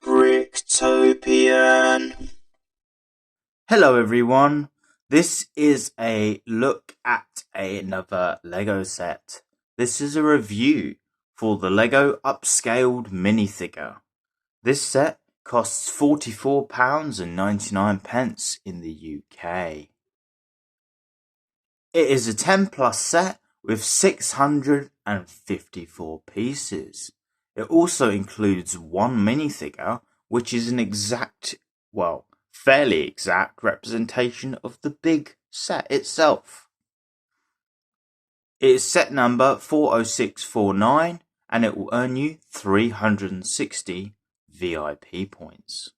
Bricktopian. Hello everyone, this is a look at another LEGO set. This is a review for the LEGO Up-Scaled Minifigure. This set costs £44.99 in the UK. It is a 10 plus set with 654 pieces. It also includes one minifigure, which is an fairly exact representation of the big set itself. It is set number 40649 and it will earn you 360 VIP points.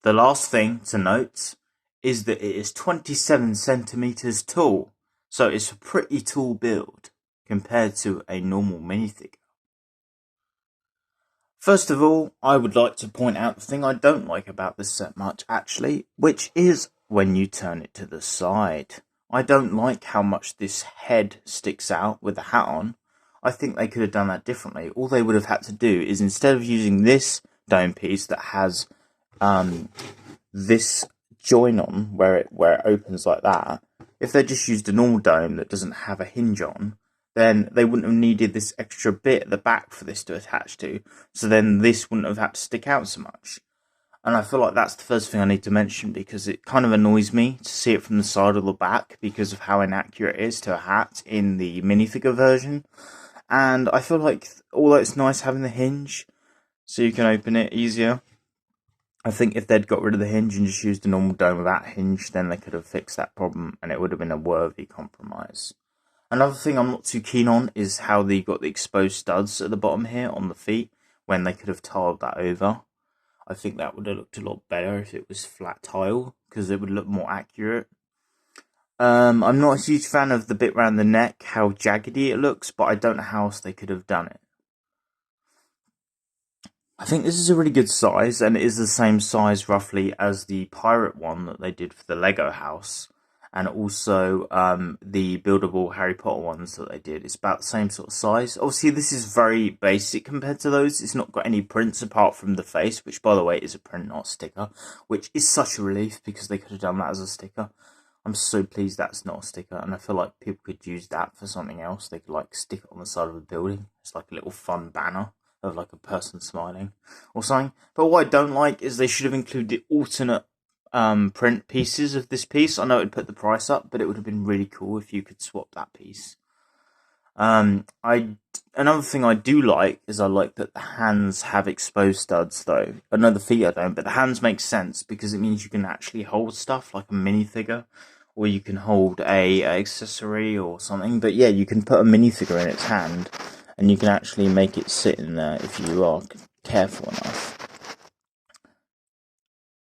The last thing to note is that it is 27 centimeters tall, so it's a pretty tall build compared to a normal minifigure. First of all, I would like to point out the thing I don't like about this set much actually, which is when you turn it to the side. I don't like how much this head sticks out with the hat on. I think they could have done that differently. All they would have had to do is, instead of using this dome piece that has this join on where it opens like that, if they just used a normal dome that doesn't have a hinge on, then they wouldn't have needed this extra bit at the back for this to attach to, so then this wouldn't have had to stick out so much. And I feel like that's the first thing I need to mention, because it kind of annoys me to see it from the side or the back because of how inaccurate it is to a hat in the minifigure version. And I feel like, although it's nice having the hinge so you can open it easier, I think if they'd got rid of the hinge and just used a normal dome without hinge, then they could have fixed that problem and it would have been a worthy compromise. Another thing I'm not too keen on is how they got the exposed studs at the bottom here on the feet when they could have tiled that over. I think that would have looked a lot better if it was flat tile, because it would look more accurate. I'm not a huge fan of the bit around the neck, how jaggedy it looks, but I don't know how else they could have done it. I think this is a really good size, and it is the same size roughly as the pirate one that they did for the Lego house, and also the buildable Harry Potter ones that they did. It's about the same sort of size. Obviously, this is very basic compared to those. It's not got any prints apart from the face, which, by the way, is a print, not a sticker, which is such a relief because they could have done that as a sticker. I'm so pleased that's not a sticker, and I feel like people could use that for something else. They could like stick it on the side of a building. It's like a little fun banner of like a person smiling or something. But what I don't like is they should have included alternate print pieces of this piece. I know it would put the price up, but it would have been really cool if you could swap that piece. Another thing I do like is I like that the hands have exposed studs though. I know the feet I don't, but the hands make sense because it means you can actually hold stuff like a minifigure, or you can hold a accessory or something. But yeah, you can put a minifigure in its hand and you can actually make it sit in there if you are careful enough.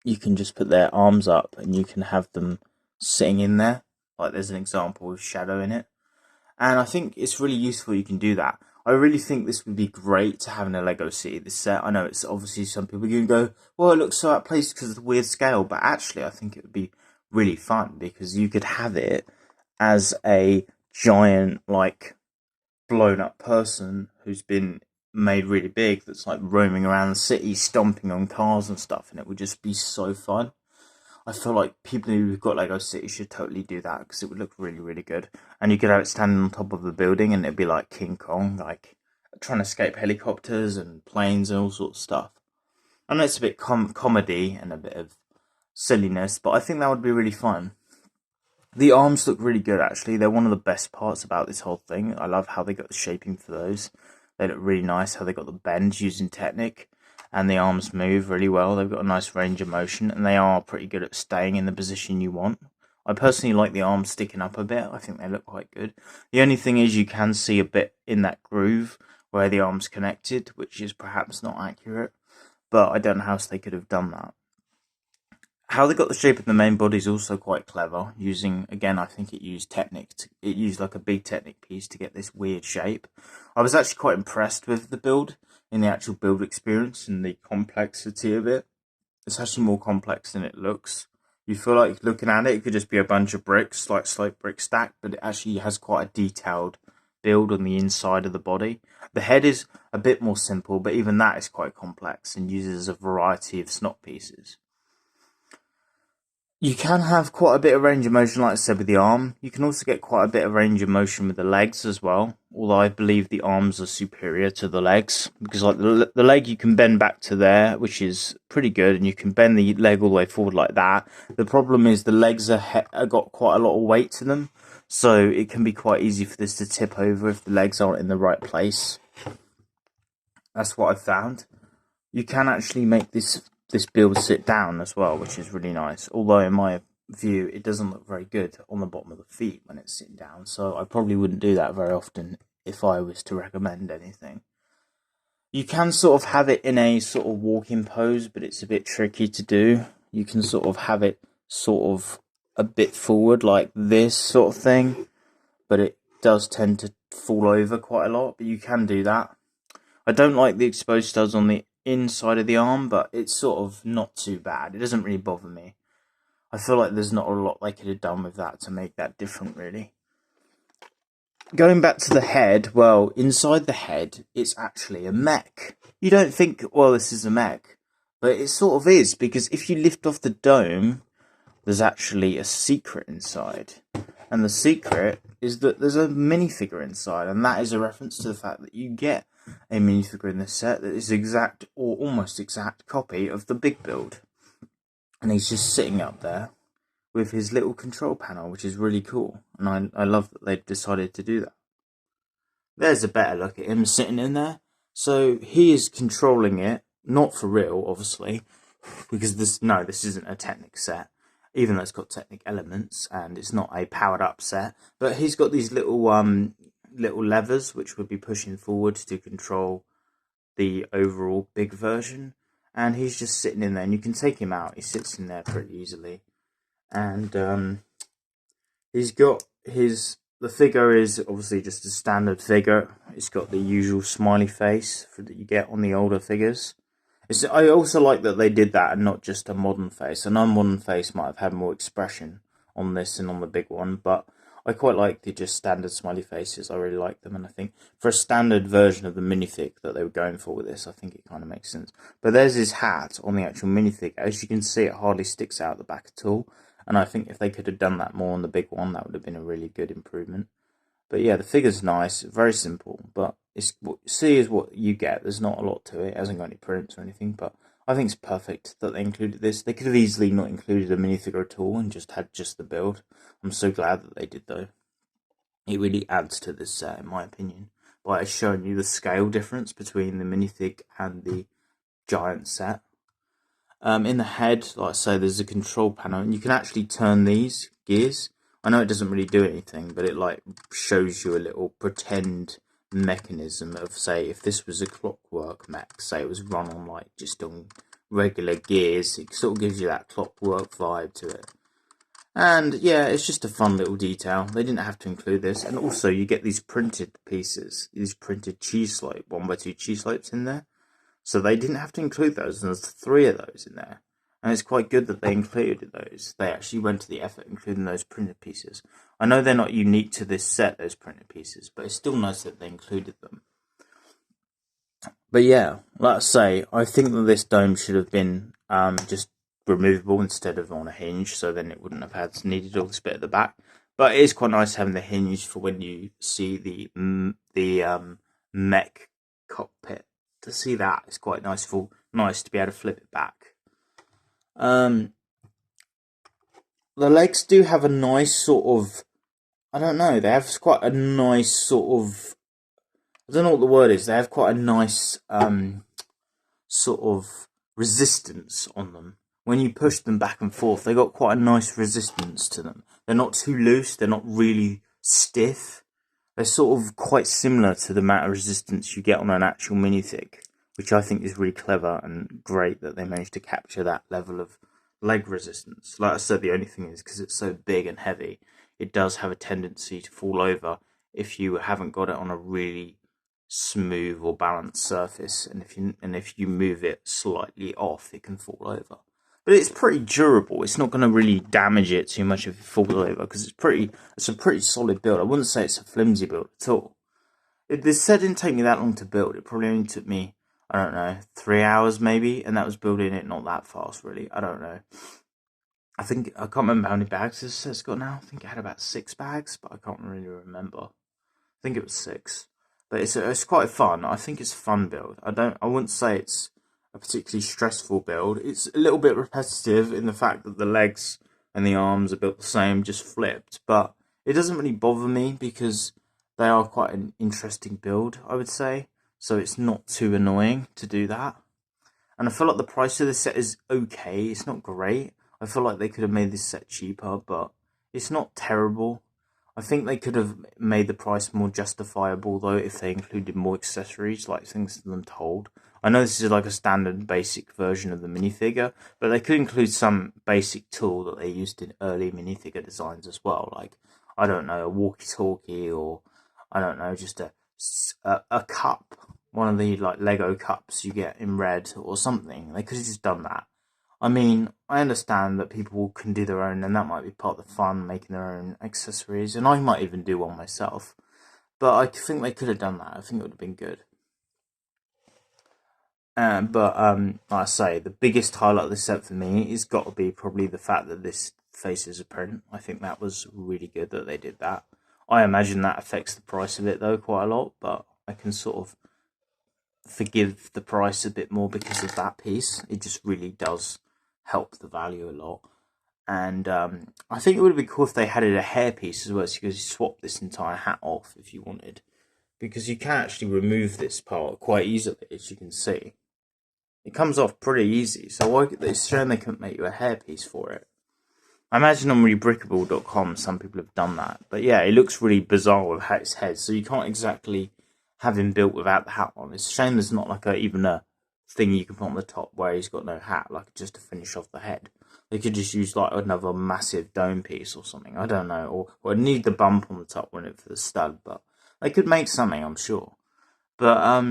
You can just put their arms up and you can have them sitting in there. Like there's an example with shadow in it. And I think it's really useful you can do that. I really think this would be great to have in a LEGO City, this set. I know it's obviously some people can go, well, it looks so out of place because of the weird scale. But actually, I think it would be really fun because you could have it as a giant, like, blown up person who's been made really big that's like roaming around the city stomping on cars and stuff, and it would just be so fun. I feel like people who've got LEGO City should totally do that because it would look really, really good. And you could have it standing on top of the building and it'd be like King Kong, like trying to escape helicopters and planes and all sorts of stuff. I know it's a bit comedy and a bit of silliness, but I think that would be really fun. The arms look really good, actually. They're one of the best parts about this whole thing. I love how they got the shaping for those. They look really nice, how they got the bend using Technic. And the arms move really well. They've got a nice range of motion. And they are pretty good at staying in the position you want. I personally like the arms sticking up a bit. I think they look quite good. The only thing is you can see a bit in that groove where the arm's connected, which is perhaps not accurate. But I don't know how else they could have done that. How they got the shape of the main body is also quite clever. Using, again, I think it used Technic. It used like a big Technic piece to get this weird shape. I was actually quite impressed with the build, in the actual build experience and the complexity of it. It's actually more complex than it looks. You feel like looking at it, it could just be a bunch of bricks, like slope brick stack, but it actually has quite a detailed build on the inside of the body. The head is a bit more simple, but even that is quite complex and uses a variety of snot pieces. You can have quite a bit of range of motion, like I said, with the arm. You can also get quite a bit of range of motion with the legs as well, although I believe the arms are superior to the legs, because like the leg you can bend back to there, which is pretty good, and you can bend the leg all the way forward like that. The problem is the legs are got quite a lot of weight to them, so it can be quite easy for this to tip over if the legs aren't in the right place. That's what I've found. You can actually make this build sit down as well, which is really nice. Although in my view, it doesn't look very good on the bottom of the feet when it's sitting down. So I probably wouldn't do that very often if I was to recommend anything. You can sort of have it in a sort of walking pose, but it's a bit tricky to do. You can sort of have it sort of a bit forward like this sort of thing, but it does tend to fall over quite a lot, but you can do that. I don't like the exposed studs on the inside of the arm, but it's sort of not too bad. It doesn't really bother me. I feel like there's not a lot they could have done with that to make that different, really. Going back to the head, well, inside the head, it's actually a mech. You don't think, well, this is a mech, but it sort of is, because if you lift off the dome, there's actually a secret inside. And the secret is that there's a minifigure inside, and that is a reference to the fact that you get a minifigure in this set that is exact or almost exact copy of the big build. And he's just sitting up there with his little control panel, which is really cool. And I love that they've decided to do that. There's a better look at him sitting in there. So he is controlling it, not for real, obviously, because this isn't a Technic set, even though it's got Technic elements and it's not a powered up set. But he's got these little levers which would be pushing forward to control the overall big version, and he's just sitting in there, and you can take him out. He sits in there pretty easily, and he's got the figure is obviously just a standard figure. It's got the usual smiley face that you get on the older figures. I also like that they did that and not just a modern face. A non-modern face might have had more expression on this and on the big one, but I quite like the just standard smiley faces. I really like them, and I think for a standard version of the minifig that they were going for with this, I think it kind of makes sense. But there's his hat on the actual minifig. As you can see, it hardly sticks out the back at all, and I think if they could have done that more on the big one, that would have been a really good improvement. But yeah, the figure's nice, very simple, but it's see is what you get. There's not a lot to it. It hasn't got any prints or anything, but I think it's perfect that they included this. They could have easily not included a minifigure at all and just had just the build. I'm so glad that they did, though. It really adds to this set, in my opinion, by showing you the scale difference between the minifig and the giant set. In the head, like I say, there's a control panel, and you can actually turn these gears. I know it doesn't really do anything, but it like shows you a little pretend mechanism of, say, if this was a clockwork mech, say it was run on like just on regular gears, it sort of gives you that clockwork vibe to it. And yeah, it's just a fun little detail. They didn't have to include this. And also you get these printed pieces, these printed cheese slope, 1x2 cheese slopes in there. So they didn't have to include those, and there's 3 of those in there. And it's quite good that they included those. They actually went to the effort including those printed pieces. I know they're not unique to this set, those printed pieces, but it's still nice that they included them. But yeah, like I say, I think that this dome should have been just removable instead of on a hinge, so then it wouldn't have had needed all this bit at the back. But it is quite nice having the hinge for when you see the mech cockpit. To see that is quite nice to be able to flip it back. The legs do have a nice sort of, I don't know, they have quite a nice sort of, I don't know what the word is, they have quite a nice sort of resistance on them. When you push them back and forth, they got quite a nice resistance to them. They're not too loose, they're not really stiff. They're sort of quite similar to the amount of resistance you get on an actual minifig, which I think is really clever and great that they managed to capture that level of leg resistance. Like I said, the only thing is because it's so big and heavy, it does have a tendency to fall over if you haven't got it on a really smooth or balanced surface, and if you move it slightly off, it can fall over. But it's pretty durable. It's not going to really damage it too much if it falls over, because it's a pretty solid build. I wouldn't say it's a flimsy build at all. This set didn't take me that long to build. It probably only took me, I don't know, 3 hours maybe, and that was building it not that fast really. I don't know. I can't remember how many bags this set's got now. I think it had about 6 bags, but I can't really remember. I think it was 6. But it's quite fun. I think it's a fun build. I wouldn't say it's a particularly stressful build. It's a little bit repetitive in the fact that the legs and the arms are built the same, just flipped. But it doesn't really bother me because they are quite an interesting build, I would say. So it's not too annoying to do that. And I feel like the price of this set is okay. It's not great. I feel like they could have made this set cheaper, but it's not terrible. I think they could have made the price more justifiable, though, if they included more accessories, like things that I'm told. I know this is like a standard basic version of the minifigure, but they could include some basic tool that they used in early minifigure designs as well. Like, I don't know, a walkie-talkie, or, I don't know, just a cup. One of the, like, Lego cups you get in red or something. They could have just done that. I mean, I understand that people can do their own, and that might be part of the fun, making their own accessories, and I might even do one myself. But I think they could have done that. I think it would have been good. Like I say, the biggest highlight of this set for me has got to be probably the fact that this faces a print. I think that was really good that they did that. I imagine that affects the price of it, though, quite a lot, but I can sort of forgive the price a bit more because of that piece. It just really does help the value a lot. And I think it would have been cool if they had it a hairpiece as well, so you could swap this entire hat off if you wanted, because you can actually remove this part quite easily, as you can see. It comes off pretty easy, so it's showing they couldn't make you a hairpiece for it. I imagine on Rebrickable.com some people have done that, but yeah, it looks really bizarre with his head, so you can't exactly have him built without the hat on. It's a shame there's not like even a thing you can put on the top where he's got no hat, like just to finish off the head. They could just use like another massive dome piece or something. I don't know, or need the bump on the top for the stud, but they could make something, I'm sure. But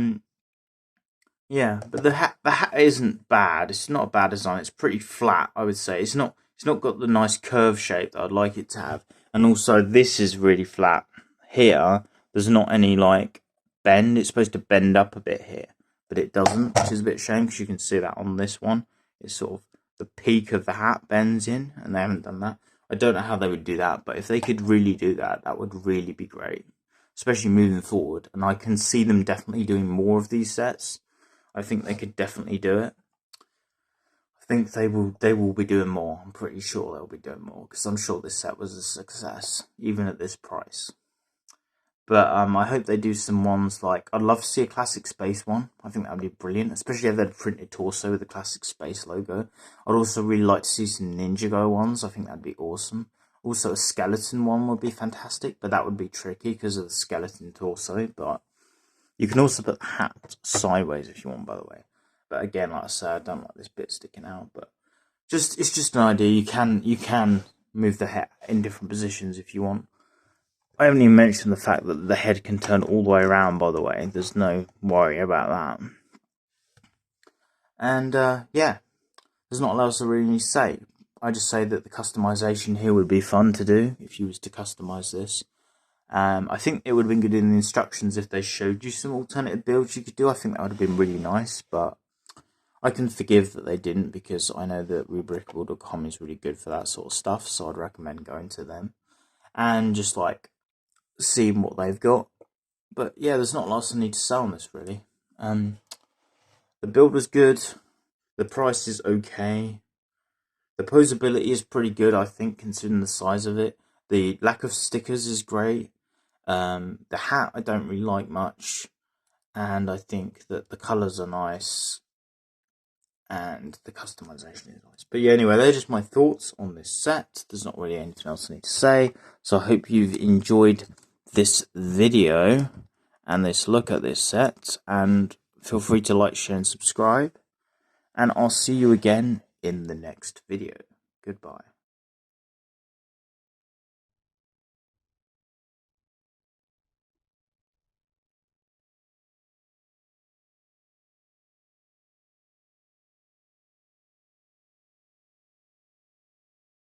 yeah, but the hat isn't bad. It's not a bad design. It's pretty flat, I would say. It's not got the nice curve shape that I'd like it to have. And also this is really flat. Here, there's not any like bend. It's supposed to bend up a bit here, but it doesn't, which is a bit shame because you can see that on this one. It's sort of the peak of the hat bends in, and they haven't done that. I don't know how they would do that, but if they could really do that, that would really be great, especially moving forward. And I can see them definitely doing more of these sets. I think they could definitely do it. I think they will be doing more. I'm pretty sure they'll be doing more, because I'm sure this set was a success, even at this price. But I hope they do some ones like, I'd love to see a classic space one. I think that would be brilliant, especially if they had a printed torso with the classic space logo. I'd also really like to see some Ninjago ones. I think that'd be awesome. Also, a skeleton one would be fantastic, but that would be tricky because of the skeleton torso. But you can also put the hat sideways if you want, by the way. But again, like I said, I don't like this bit sticking out. But it's just an idea. You can move the hat in different positions if you want. I haven't even mentioned the fact that the head can turn all the way around, by the way. There's no worry about that. And yeah, there's not a lot else to really say. I just say that the customization here would be fun to do if you was to customize this. I think it would have been good in the instructions if they showed you some alternative builds you could do. I think that would have been really nice, but I can forgive that they didn't, because I know that Rebrickable.com is really good for that sort of stuff, so I'd recommend going to them and just like seeing what they've got. But yeah, there's not lots I need to say on this really. The build was good, the price is okay, the posability is pretty good, I think, considering the size of it. The lack of stickers is great. The hat I don't really like much, and I think that the colours are nice and the customization is nice. But yeah, anyway, they're just my thoughts on this set. There's not really anything else I need to say, so I hope you've enjoyed this video and this look at this set, and feel free to like, share and subscribe, and I'll see you again in the next video. Goodbye.